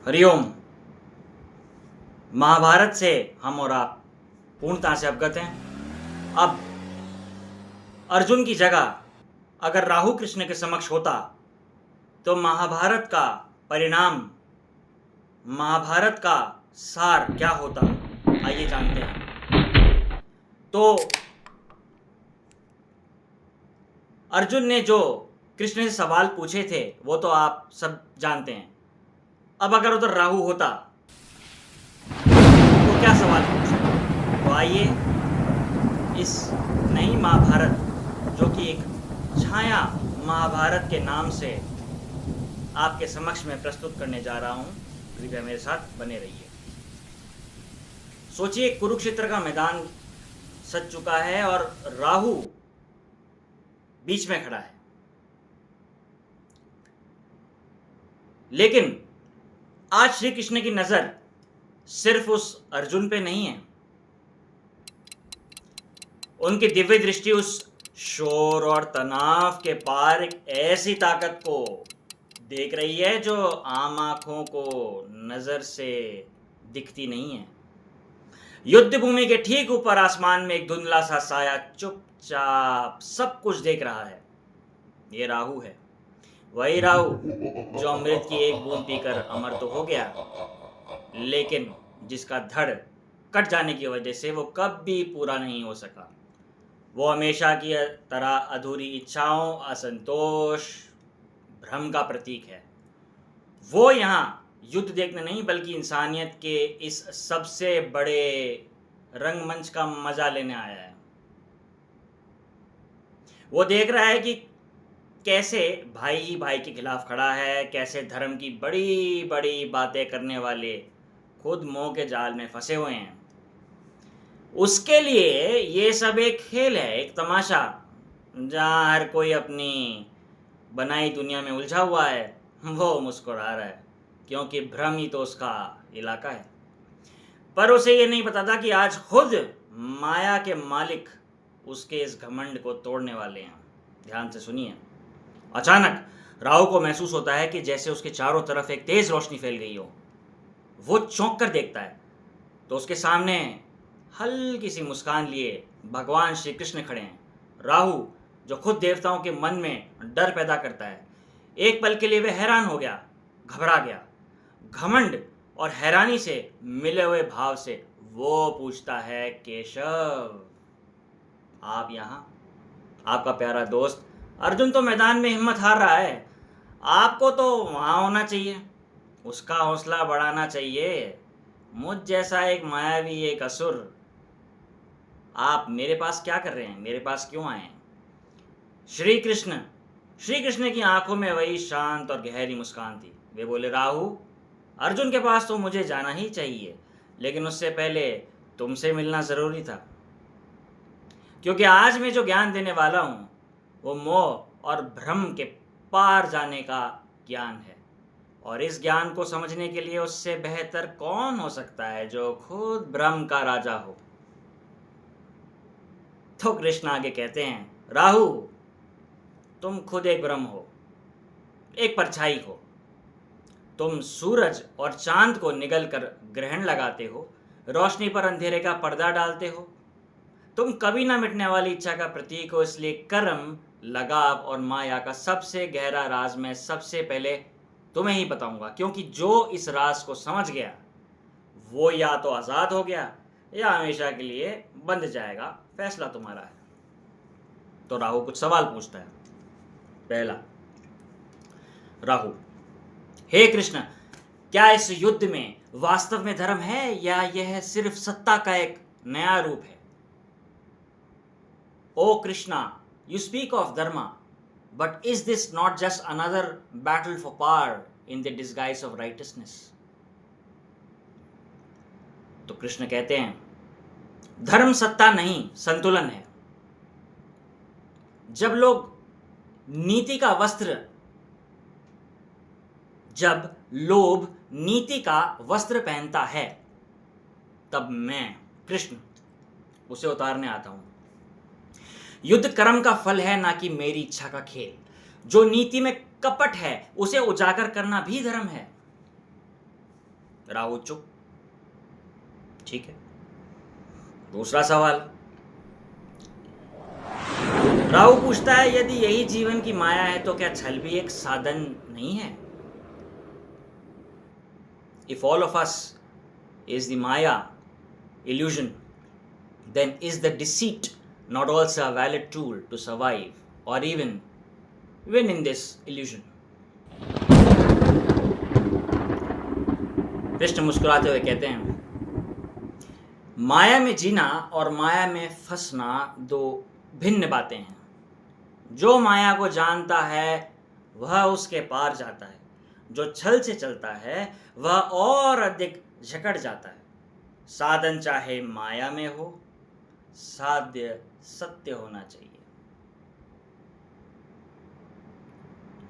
हरिओम। महाभारत से हम और आप पूर्णता से अवगत हैं। अब अर्जुन की जगह अगर राहु कृष्ण के समक्ष होता तो महाभारत का परिणाम, महाभारत का सार क्या होता, आइए जानते हैं। तो अर्जुन ने जो कृष्ण से सवाल पूछे थे वो तो आप सब जानते हैं। अब अगर उधर राहु होता तो क्या सवाल पूछे, तो आइए इस नई महाभारत, जो कि एक छाया महाभारत के नाम से आपके समक्ष में प्रस्तुत करने जा रहा हूं। कृपया मेरे साथ बने रहिए। सोचिए, कुरुक्षेत्र का मैदान सज चुका है और राहु बीच में खड़ा है, लेकिन आज श्री कृष्ण की नजर सिर्फ उस अर्जुन पे नहीं है। उनकी दिव्य दृष्टि उस शोर और तनाव के पार एक ऐसी ताकत को देख रही है जो आम आंखों को नजर से दिखती नहीं है। युद्ध भूमि के ठीक ऊपर आसमान में एक धुंधला सा साया चुपचाप सब कुछ देख रहा है। ये राहु है, वही राहु जो अमृत की एक बूंद पीकर अमर तो हो गया, लेकिन जिसका धड़ कट जाने की वजह से वो कभी पूरा नहीं हो सका। वो हमेशा की तरह अधूरी इच्छाओं, असंतोष, भ्रम का प्रतीक है। वो यहाँ युद्ध देखने नहीं बल्कि इंसानियत के इस सबसे बड़े रंगमंच का मजा लेने आया है। वो देख रहा है कि कैसे भाई ही भाई के खिलाफ खड़ा है, कैसे धर्म की बड़ी बड़ी बातें करने वाले खुद मोह के जाल में फंसे हुए हैं। उसके लिए ये सब एक खेल है, एक तमाशा, जहाँ हर कोई अपनी बनाई दुनिया में उलझा हुआ है। वो मुस्कुरा रहा है क्योंकि भ्रम ही तो उसका इलाका है। पर उसे ये नहीं पता था कि आज खुद माया के मालिक उसके इस घमंड को तोड़ने वाले हैं। ध्यान से सुनिए। अचानक राहु को महसूस होता है कि जैसे उसके चारों तरफ एक तेज रोशनी फैल गई हो। वो चौंक कर देखता है तो उसके सामने हल्की सी मुस्कान लिए भगवान श्री कृष्ण खड़े हैं। राहु, जो खुद देवताओं के मन में डर पैदा करता है, एक पल के लिए वह हैरान हो गया, घबरा गया। घमंड और हैरानी से मिले हुए भाव से वो पूछता है, केशव, आप यहाँ? आपका प्यारा दोस्त अर्जुन तो मैदान में हिम्मत हार रहा है, आपको तो वहाँ होना चाहिए, उसका हौसला बढ़ाना चाहिए। मुझ जैसा एक मायावी, एक असुर, आप मेरे पास क्या कर रहे हैं? मेरे पास क्यों आए हैं? श्री कृष्ण की आंखों में वही शांत और गहरी मुस्कान थी। वे बोले, राहु, अर्जुन के पास तो मुझे जाना ही चाहिए, लेकिन उससे पहले तुमसे मिलना जरूरी था, क्योंकि आज मैं जो ज्ञान देने वाला हूँ वो मोह और भ्रम के पार जाने का ज्ञान है। और इस ज्ञान को समझने के लिए उससे बेहतर कौन हो सकता है जो खुद भ्रम का राजा हो। तो कृष्ण आगे कहते हैं, राहु, तुम खुद एक भ्रम हो, एक परछाई हो। तुम सूरज और चांद को निगल कर ग्रहण लगाते हो, रोशनी पर अंधेरे का पर्दा डालते हो। तुम कभी ना मिटने वाली इच्छा का प्रतीक हो। इसलिए कर्म, लगाव और माया का सबसे गहरा राज मैं सबसे पहले तुम्हें ही बताऊंगा, क्योंकि जो इस राज को समझ गया वो या तो आज़ाद हो गया या हमेशा के लिए बंध जाएगा। फैसला तुम्हारा है। तो राहु कुछ सवाल पूछता है। पहला, राहु, हे कृष्ण, क्या इस युद्ध में वास्तव में धर्म है या यह सिर्फ सत्ता का एक नया रूप है? ओ Krishna, you speak of dharma, but is this not just another battle for power in the disguise of righteousness? तो कृष्ण कहते हैं, धर्म सत्ता नहीं, संतुलन है। जब लोभ नीति का वस्त्र पहनता है, तब मैं कृष्ण उसे उतारने आता हूं। युद्ध कर्म का फल है, ना कि मेरी इच्छा का खेल। जो नीति में कपट है उसे उजागर करना भी धर्म है। राहु चुप। ठीक है, दूसरा सवाल। राहु पूछता है, यदि यही जीवन की माया है तो क्या छल भी एक साधन नहीं है? If all of us is the Maya illusion, then is the deceit not also a valid tool to survive or even win in this illusion? Krishna मुस्कुराते हुए कहते हैं, माया में जीना और माया में फंसना दो भिन्न बातें हैं। जो माया को जानता है वह उसके पार जाता है, जो छल से चलता है वह और अधिक जकड़ जाता है। साधन चाहे माया में हो, साध्य सत्य होना चाहिए।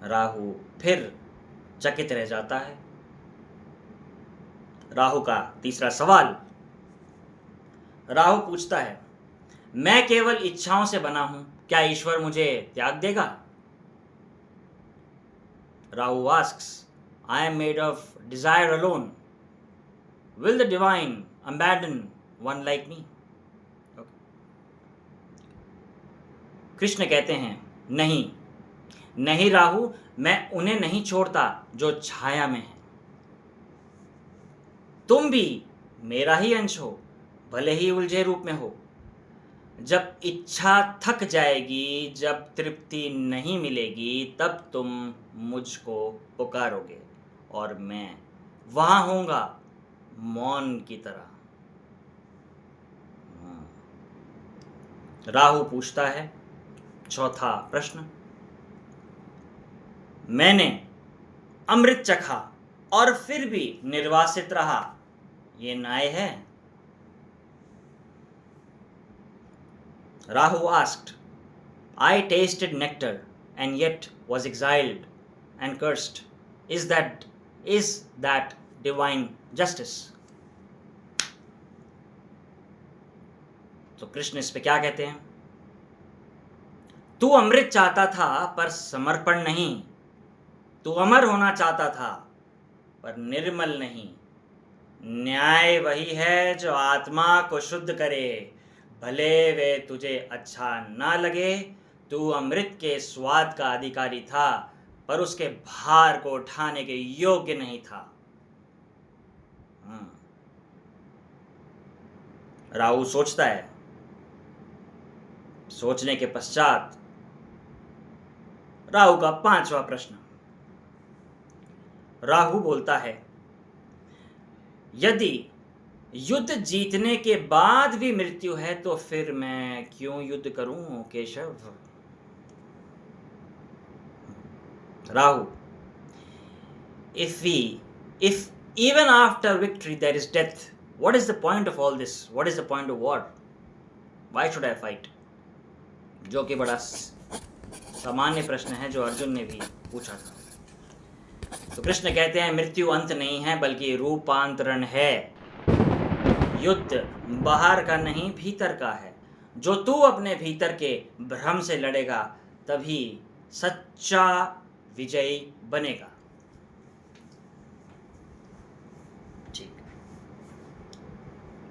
राहु फिर चकित रह जाता है। राहु का तीसरा सवाल। राहु पूछता है, मैं केवल इच्छाओं से बना हूं, क्या ईश्वर मुझे त्याग देगा? Rahu asks, I am made of desire alone. Will the divine abandon one like me? Krishna कहते हैं, नहीं नहीं राहु, मैं उन्हें नहीं छोड़ता जो छाया में है। तुम भी मेरा ही अंश हो, भले ही उलझे रूप में हो। जब इच्छा थक जाएगी, जब तृप्ति नहीं मिलेगी, तब तुम मुझको पुकारोगे और मैं वहां होऊंगा मौन की तरह। राहु पूछता है चौथा प्रश्न, मैंने अमृत चखा और फिर भी निर्वासित रहा, ये न्याय है? Rahu asked, I tasted nectar and yet was exiled and cursed. Is that divine justice? तो कृष्ण इस पे क्या कहते हैं? तू अमृत चाहता था पर समर्पण नहीं, तू अमर होना चाहता था पर निर्मल नहीं। न्याय वही है जो आत्मा को शुद्ध करे, भले वे तुझे अच्छा ना लगे। तू अमृत के स्वाद का अधिकारी था पर उसके भार को उठाने के योग्य नहीं था। राहु सोचता है। सोचने के पश्चात राहु का पांचवा प्रश्न। राहु बोलता है, यदि युद्ध जीतने के बाद भी मृत्यु है तो फिर मैं क्यों युद्ध करूं Keshav? Rahu, if even after victory there is death, what is the point of all this? What is the point of war? Why should I fight? जो कि बड़ा सामान्य प्रश्न है जो अर्जुन ने भी पूछा था। तो कृष्ण कहते हैं, मृत्यु अंत नहीं है बल्कि रूपांतरण है। युद्ध बाहर का नहीं भीतर का है। जो तू अपने भीतर के भ्रम से लड़ेगा तभी सच्चा विजयी बनेगा। ठीक।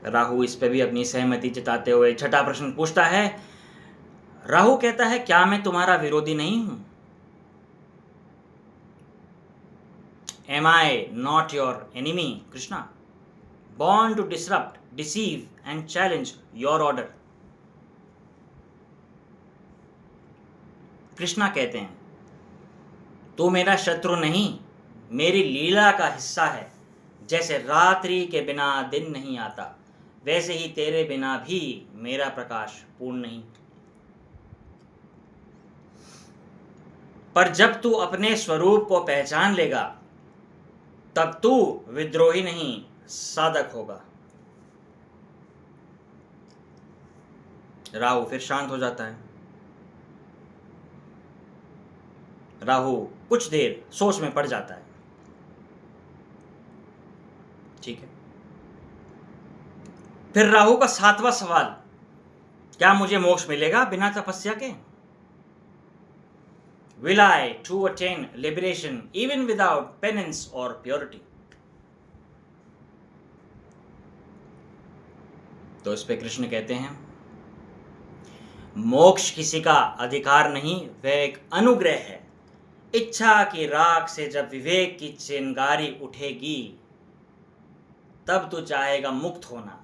राहु इस पे भी अपनी सहमति जताते हुए छठा प्रश्न पूछता है। राहु कहता है, क्या मैं तुम्हारा विरोधी नहीं हूं? Am I not your enemy, Krishna? Born to disrupt, deceive and challenge your order. Krishna कहते हैं, तू मेरा शत्रु नहीं, मेरी लीला का हिस्सा है। जैसे रात्रि के बिना दिन नहीं आता, वैसे ही तेरे बिना भी मेरा प्रकाश पूर्ण नहीं। पर जब तू अपने स्वरूप को पहचान लेगा तब तू विद्रोही नहीं साधक होगा। राहु फिर शांत हो जाता है। राहु कुछ देर सोच में पड़ जाता है। ठीक है। फिर राहु का सातवां सवाल, क्या मुझे मोक्ष मिलेगा बिना तपस्या के? Will I to attain liberation even without penance or purity? तो इस पे कृष्ण कहते हैं, मोक्ष किसी का अधिकार नहीं, वह एक अनुग्रह है। इच्छा की राख से जब विवेक की चिंगारी उठेगी, तब तू चाहेगा मुक्त होना,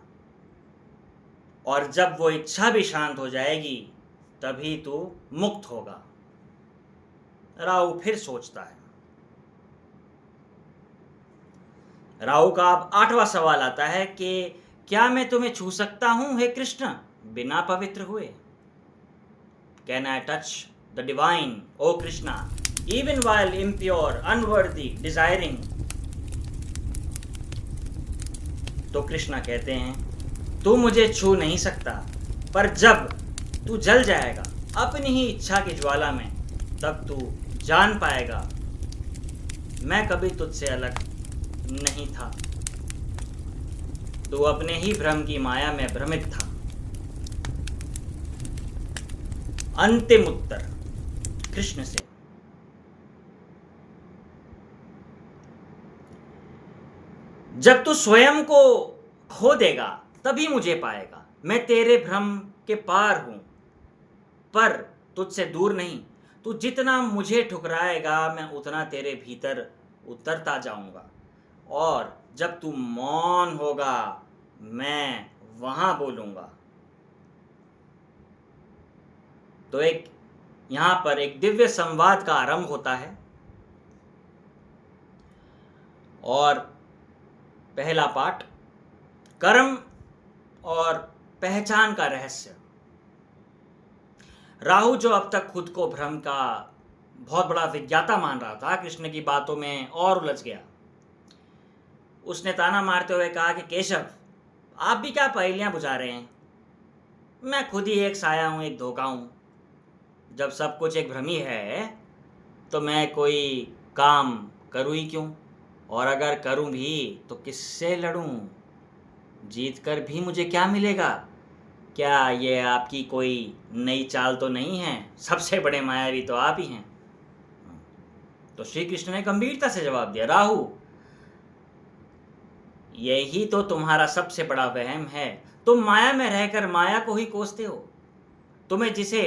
और जब वो इच्छा भी शांत हो जाएगी तभी तू मुक्त होगा। राहु फिर सोचता है। राहु का अब 8वां सवाल आता है कि क्या मैं तुम्हें छू सकता हूं हे कृष्ण बिना पवित्र हुए? Can I touch the divine oh Krishna even while impure, unworthy, desiring? तो कृष्णा कहते हैं, तू मुझे छू नहीं सकता, पर जब तू जल जाएगा अपनी ही इच्छा की ज्वाला में, तब तू जान पाएगा मैं कभी तुझसे अलग नहीं था। तू अपने ही भ्रम की माया में भ्रमित था। अंतिम उत्तर कृष्ण से, जब तू स्वयं को खो देगा तभी मुझे पाएगा। मैं तेरे भ्रम के पार हूं, पर तुझसे दूर नहीं। तू जितना मुझे ठुकराएगा मैं उतना तेरे भीतर उतरता जाऊंगा, और जब तू मौन होगा मैं वहां बोलूंगा। तो यहां पर एक दिव्य संवाद का आरंभ होता है, और पहला पाठ, कर्म और पहचान का रहस्य। राहु जो अब तक खुद को भ्रम का बहुत बड़ा विज्ञाता मान रहा था, कृष्ण की बातों में और उलझ गया। उसने ताना मारते हुए कहा कि केशव, आप भी क्या पहेलियां बुझा रहे हैं? मैं खुद ही एक साया हूं, एक धोखा हूं। जब सब कुछ एक भ्रम ही है तो मैं कोई काम करूं ही क्यों? और अगर करूं भी तो किससे लड़ूं? जीत कर भी मुझे क्या मिलेगा? क्या ये आपकी कोई नई चाल तो नहीं है? सबसे बड़े मायावी तो आप ही हैं। तो श्री कृष्ण ने गंभीरता से जवाब दिया, राहु, यही तो तुम्हारा सबसे बड़ा वहम है। तुम माया में रहकर माया को ही कोसते हो। तुम्हें जिसे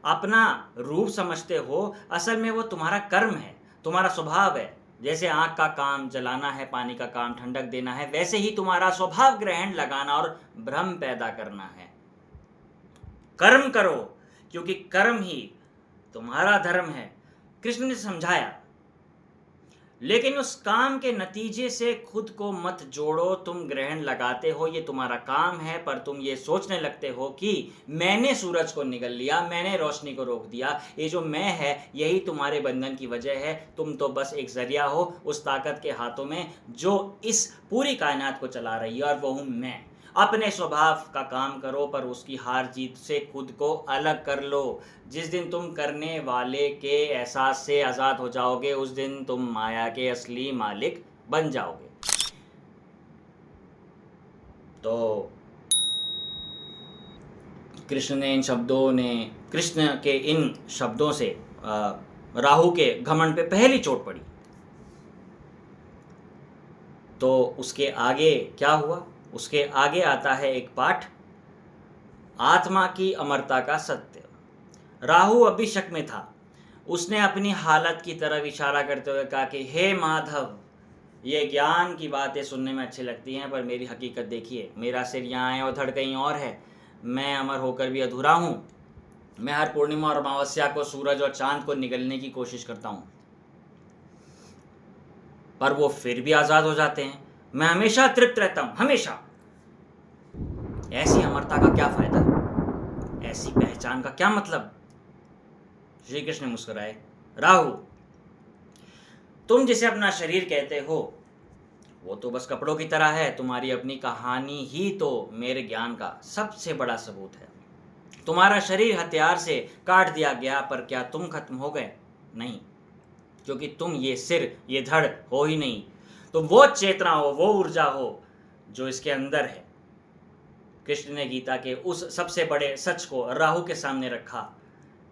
अपना रूप समझते हो, असल में वो तुम्हारा कर्म है, तुम्हारा स्वभाव है। जैसे आँख का काम जलाना है, पानी का काम ठंडक देना है, वैसे ही तुम्हारा स्वभाव ग्रहण लगाना और भ्रम पैदा करना है। कर्म करो, क्योंकि कर्म ही तुम्हारा धर्म है, कृष्ण ने समझाया। लेकिन उस काम के नतीजे से खुद को मत जोड़ो। तुम ग्रहण लगाते हो, ये तुम्हारा काम है, पर तुम ये सोचने लगते हो कि मैंने सूरज को निगल लिया, मैंने रोशनी को रोक दिया। ये जो मैं है यही तुम्हारे बंधन की वजह है। तुम तो बस एक जरिया हो उस ताकत के हाथों में जो इस पूरी कायनात को चला रही है, और वो हूँ मैं। अपने स्वभाव का काम करो, पर उसकी हार जीत से खुद को अलग कर लो। जिस दिन तुम करने वाले के एहसास से आज़ाद हो जाओगे, उस दिन तुम माया के असली मालिक बन जाओगे। तो कृष्ण के इन शब्दों से राहु के घमंड पे पहली चोट पड़ी। तो उसके आगे क्या हुआ? उसके आगे आता है एक पाठ, आत्मा की अमरता का सत्य। राहु अभी शक में था। उसने अपनी हालत की तरफ इशारा करते हुए कहा कि हे माधव, ये ज्ञान की बातें सुनने में अच्छी लगती हैं, पर मेरी हकीकत देखिए। मेरा सिर यहाँ है और धड़ कहीं और है। मैं अमर होकर भी अधूरा हूँ। मैं हर पूर्णिमा और अमावस्या को सूरज और चांद को निगलने की कोशिश करता हूँ, पर वो फिर भी आज़ाद हो जाते हैं। मैं हमेशा तृप्त रहता हूँ, हमेशा। ऐसी अमरता का क्या फायदा? ऐसी पहचान का क्या मतलब? श्री कृष्ण मुस्कुराए, राहु, तुम जिसे अपना शरीर कहते हो वो तो बस कपड़ों की तरह है। तुम्हारी अपनी कहानी ही तो मेरे ज्ञान का सबसे बड़ा सबूत है। तुम्हारा शरीर हथियार से काट दिया गया, पर क्या तुम खत्म हो गए? नहीं, क्योंकि तुम ये सिर, ये धड़ हो ही नहीं। तुम वो चेतना हो, वो ऊर्जा हो जो इसके अंदर है। कृष्ण ने गीता के उस सबसे बड़े सच को राहु के सामने रखा।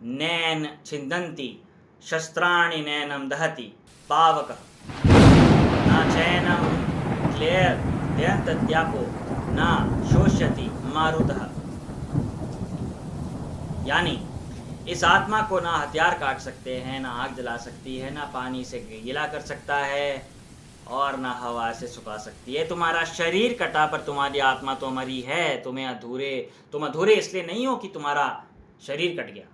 नैन छिन्दन्ति शस्त्राणि नैनम दहति पावक न चैनम क्लेयंत्यापो न शोष्यति मारुतः, यानी इस आत्मा को ना हथियार काट सकते हैं, ना आग जला सकती है, ना पानी से गीला कर सकता है और ना हवा से सुखा सकती है। तुम्हारा शरीर कटा पर तुम्हारी आत्मा तो अमरी है। तुम अधूरे इसलिए नहीं हो कि तुम्हारा शरीर कट गया।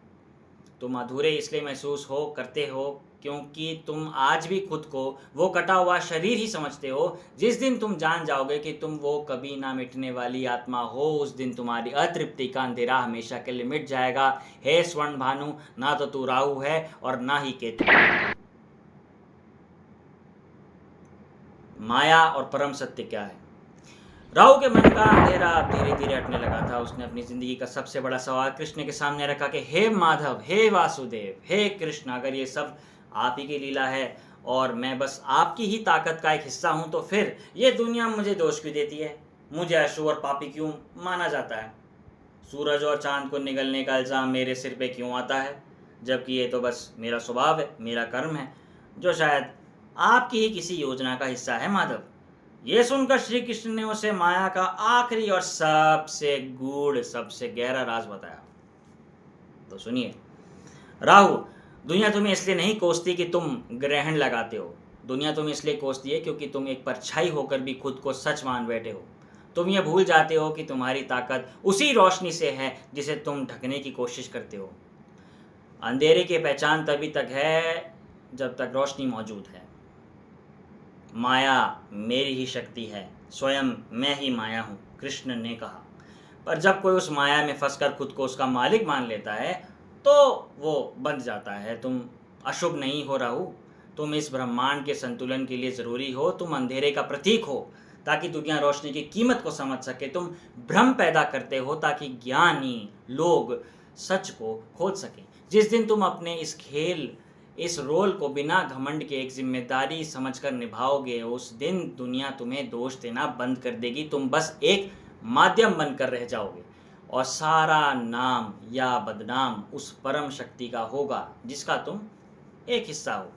तुम अधूरे इसलिए महसूस करते हो क्योंकि तुम आज भी खुद को वो कटा हुआ शरीर ही समझते हो। जिस दिन तुम जान जाओगे कि तुम वो कभी ना मिटने वाली आत्मा हो, उस दिन तुम्हारी अतृप्ति का अंधेरा हमेशा के लिए मिट जाएगा। हे स्वर्ण भानु, ना तो तू राहु है और ना ही केतु। माया और परम सत्य क्या है? राहु के मन का अंधेरा धीरे धीरे हटने लगा था। उसने अपनी जिंदगी का सबसे बड़ा सवाल कृष्ण के सामने रखा कि हे माधव, हे वासुदेव, हे कृष्ण, अगर ये सब आप ही की लीला है और मैं बस आपकी ही ताकत का एक हिस्सा हूं, तो फिर ये दुनिया मुझे दोष क्यों देती है? मुझे अशुभ और पापी क्यों माना जाता है? सूरज और चांद को निगलने का इल्ज़ाम मेरे सिर पे क्यों आता है, जबकि ये तो बस मेरा स्वभाव है, मेरा कर्म है, जो शायद आपकी ही किसी योजना का हिस्सा है माधव। ये सुनकर श्री कृष्ण ने उसे माया का आखिरी और सबसे गूढ़, सबसे गहरा राज बताया। तो सुनिए, राहु, दुनिया तुम्हें इसलिए नहीं कोसती कि तुम ग्रहण लगाते हो। दुनिया तुम्हें इसलिए कोसती है क्योंकि तुम एक परछाई होकर भी खुद को सच मान बैठे हो। तुम ये भूल जाते हो कि तुम्हारी ताकत उसी रोशनी से है जिसे तुम ढकने की कोशिश करते हो। अंधेरे की पहचान तभी तक है जब तक रोशनी मौजूद है। माया मेरी ही शक्ति है, स्वयं मैं ही माया हूँ, कृष्ण ने कहा। पर जब कोई उस माया में फंसकर खुद को उसका मालिक मान लेता है तो वो बंध जाता है। तुम अशुभ नहीं हो राहु, तुम इस ब्रह्मांड के संतुलन के लिए ज़रूरी हो। तुम अंधेरे का प्रतीक हो ताकि दुनिया रोशनी की कीमत को समझ सके। तुम भ्रम पैदा करते हो ताकि ज्ञानी लोग सच को खोज सकें। जिस दिन तुम अपने इस रोल को बिना घमंड के एक जिम्मेदारी समझकर निभाओगे, उस दिन दुनिया तुम्हें दोष देना बंद कर देगी। तुम बस एक माध्यम बनकर रह जाओगे और सारा नाम या बदनाम उस परम शक्ति का होगा जिसका तुम एक हिस्सा हो।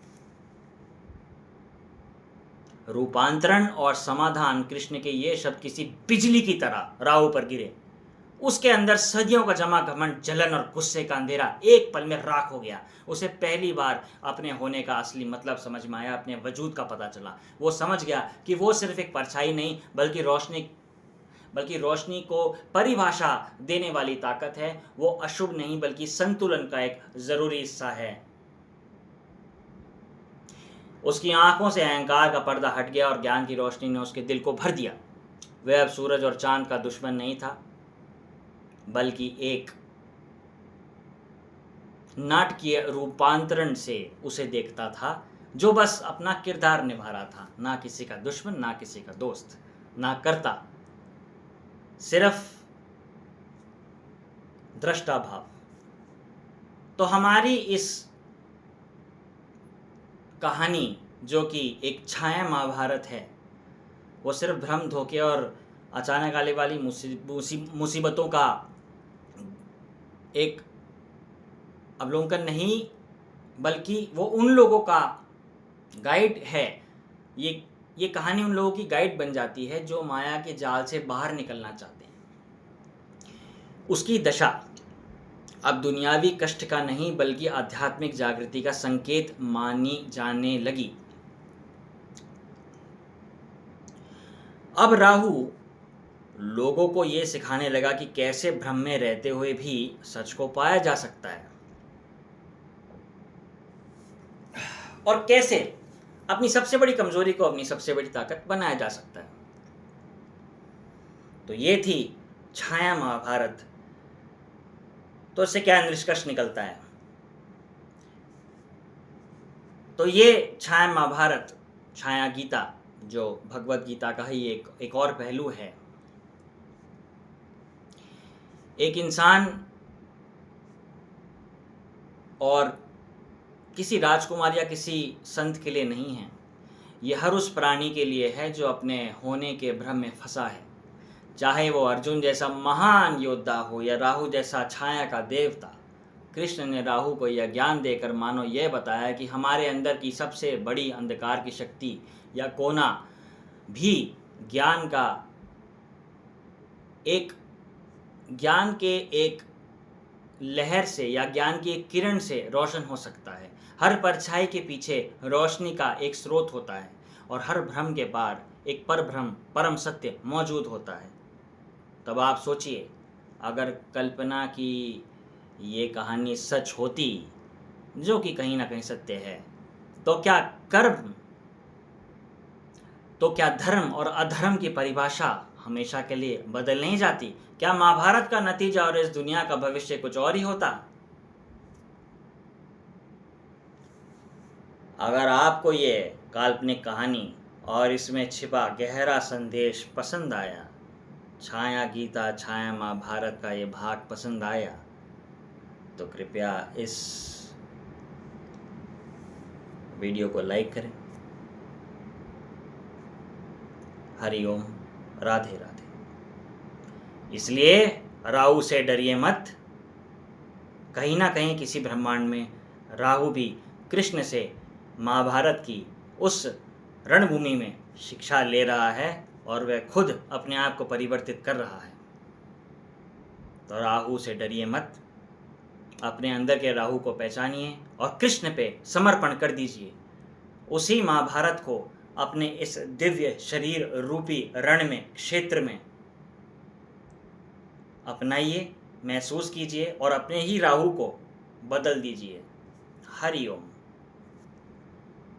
रूपांतरण और समाधान, कृष्ण के ये शब्द किसी बिजली की तरह राहु पर गिरे। उसके अंदर सदियों का जमा घमंड, जलन और गुस्से का अंधेरा एक पल में राख हो गया। उसे पहली बार अपने होने का असली मतलब समझ में आया, अपने वजूद का पता चला। वो समझ गया कि वो सिर्फ एक परछाई नहीं बल्कि रोशनी को परिभाषा देने वाली ताकत है। वो अशुभ नहीं बल्कि संतुलन का एक जरूरी हिस्सा है। उसकी आंखों से अहंकार का पर्दा हट गया और ज्ञान की रोशनी ने उसके दिल को भर दिया। वह अब सूरज और चांद का दुश्मन नहीं था, बल्कि एक नाटकीय रूपांतरण से उसे देखता था जो बस अपना किरदार निभा रहा था। ना किसी का दुश्मन, ना किसी का दोस्त, ना करता, सिर्फ दृष्टा भाव। तो हमारी इस कहानी, जो कि एक छाया महाभारत है, वो सिर्फ भ्रम, धोखे और अचानक आने वाली मुसीबतों का एक अवलोकन नहीं, बल्कि वो उन लोगों का गाइड है। ये कहानी उन लोगों की गाइड बन जाती है जो माया के जाल से बाहर निकलना चाहते हैं। उसकी दशा अब दुनियावी कष्ट का नहीं बल्कि आध्यात्मिक जागृति का संकेत मानी जाने लगी। अब राहु लोगों को ये सिखाने लगा कि कैसे भ्रम में रहते हुए भी सच को पाया जा सकता है और कैसे अपनी सबसे बड़ी कमजोरी को अपनी सबसे बड़ी ताकत बनाया जा सकता है। तो ये थी छाया महाभारत। तो इससे क्या निष्कर्ष निकलता है? तो ये छाया महाभारत, छाया गीता, जो भगवत गीता का ही एक और पहलू है। एक इंसान और किसी राजकुमार या किसी संत के लिए नहीं है। ये हर उस प्राणी के लिए है जो अपने होने के भ्रम में फंसा है। चाहे वो अर्जुन जैसा महान योद्धा हो या राहु जैसा छाया का देवता। कृष्ण ने राहु को यह ज्ञान देकर मानो यह बताया कि हमारे अंदर की सबसे बड़ी अंधकार की शक्ति या कोना भी ज्ञान का एक ज्ञान के एक लहर से या ज्ञान की एक किरण से रोशन हो सकता है। हर परछाई के पीछे रोशनी का एक स्रोत होता है और हर भ्रम के पार एक परब्रह्म परम सत्य मौजूद होता है। तब आप सोचिए, अगर कल्पना की ये कहानी सच होती, जो कि कहीं ना कहीं सत्य है, तो क्या धर्म और अधर्म की परिभाषा हमेशा के लिए बदल नहीं जाती? क्या महाभारत का नतीजा और इस दुनिया का भविष्य कुछ और ही होता? अगर आपको ये काल्पनिक कहानी और इसमें छिपा गहरा संदेश पसंद आया, छाया गीता छाया महाभारत का ये भाग पसंद आया, तो कृपया इस वीडियो को लाइक करें। हरि ओम, राधे राधे। इसलिए राहु से डरिए मत। कहीं ना कहीं किसी ब्रह्मांड में राहु भी कृष्ण से महाभारत की उस रणभूमि में शिक्षा ले रहा है और वह खुद अपने आप को परिवर्तित कर रहा है। तो राहु से डरिए मत, अपने अंदर के राहु को पहचानिए और कृष्ण पे समर्पण कर दीजिए। उसी महाभारत को अपने इस दिव्य शरीर रूपी रण में, क्षेत्र में अपनाइए, महसूस कीजिए और अपने ही राहु को बदल दीजिए। हरि ओम।